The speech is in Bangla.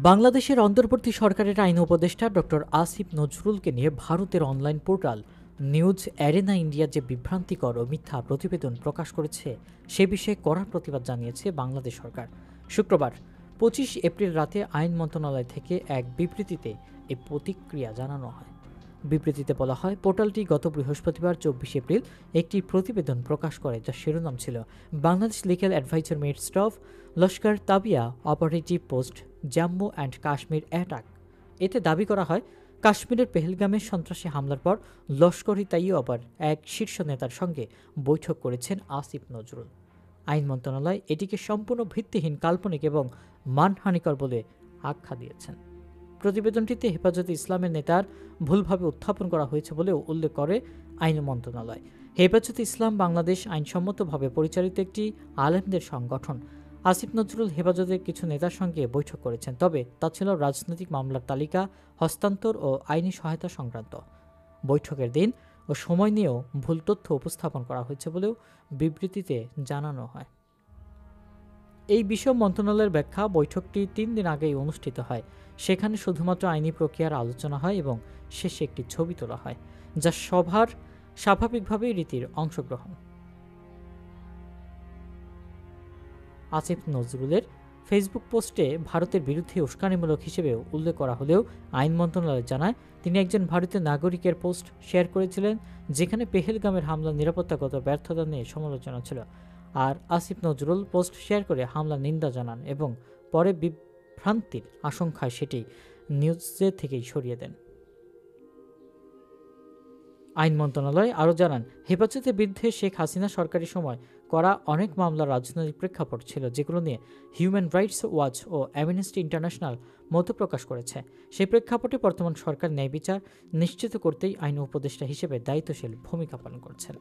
বাংলাদেশের অন্তর্বর্তী সরকারের আইন উপদেষ্টা ডক্টর আসিফ নজরুলকে নিয়ে ভারতের online portal news arena India যে বিভ্রান্তিকর ও মিথ্যা প্রতিবেদন প্রকাশ করেছে সে বিষয়ে কড়া প্রতিবাদ জানিয়েছে বাংলাদেশ সরকার। শুক্রবার 25 এপ্রিল রাতে আইন মন্ত্রণালয় থেকে এক বিবৃতিতে এই প্রতিক্রিয়া জানানো হয়। বিবৃতিতে বলা হয়, পোর্টালটি গত বৃহস্পতিবার 24 এপ্রিল একটি প্রতিবেদন প্রকাশ করে যার শিরোনাম ছিল Bangladesh legal adviser midst of Lashkar Taiba operative post Jammu and Kashmir attack. এতে দাবি করা হয়, কাশ্মীরের পেহেলগামে সন্ত্রাসী হামলার পর লস্কর-ই তাইয়বার এক শীর্ষ নেতার সঙ্গে বৈঠক করেছেন আসিফ নজরুল। আইন মন্ত্রণালয় এটিকে সম্পূর্ণ ভিত্তিহীন, কাল্পনিক এবং মানহানিকর বলে আখ্যা দিয়েছেন। প্রতিবেদনটিতে হেফাজতে ইসলামের নেতার ভুলভাবে উত্থাপন করা হয়েছে বলেও উল্লেখ করে আইন মন্ত্রণালয়। হেফাজতে ইসলাম বাংলাদেশ আইনসম্মতভাবে পরিচালিত একটি আলেমদের সংগঠন। আসিফ নজরুল হেফাজতের কিছু নেতার সঙ্গে বৈঠক করেছেন, তবে তা ছিল রাজনৈতিক মামলার তালিকা হস্তান্তর ও আইনি সহায়তা সংক্রান্ত। বৈঠকের দিন ও সময় নিয়েও ভুল তথ্য উপস্থাপন করা হয়েছে বলেও বিবৃতিতে জানানো হয়। এই বিষয় মন্ত্রণালয়ের ব্যাখ্যা, বৈঠকটি 3 দিন আগেই অনুষ্ঠিত হয়। সেখানে শুধুমাত্র আইনি প্রক্রিয়ার আলোচনা হয় এবং শেষে একটি ছবি তোলা হয়, যা সভার স্বাভাবিকভাবেই রীতির অংশগ্রহণ। আসিফ নজরুলের ফেসবুক পোস্টে ভারতের বিরুদ্ধে উস্কানিমূলক হিসেবেও উল্লেখ করা হলেও আইন মন্ত্রণালয় জানায়, তিনি একজন ভারতীয় নাগরিকের পোস্ট শেয়ার করেছিলেন যেখানে পেহেলগামের হামলার নিরাপত্তাগত ব্যর্থতা নিয়ে সমালোচনা ছিল। আর আসিফ নজরুল পোস্ট শেয়ার করে হামলার নিন্দা জানান এবং পরে বিভ্রান্তির আশঙ্কায় সেটি নিউজে থেকেই সরিয়ে দেন। আইন মন্ত্রণালয় আরও জানান, হেফাজতের বিরুদ্ধে শেখ হাসিনা সরকারি সময় করা অনেক মামলার রাজনৈতিক প্রেক্ষাপট ছিল, যেগুলো নিয়ে হিউম্যান রাইটস ওয়াচ ও অ্যামনেস্টি ইন্টারন্যাশনাল মত প্রকাশ করেছে। সেই প্রেক্ষাপটে বর্তমান সরকার ন্যায় বিচার নিশ্চিত করতেই আইন উপদেষ্টা হিসেবে দায়িত্বশীল ভূমিকা পালন করছেন।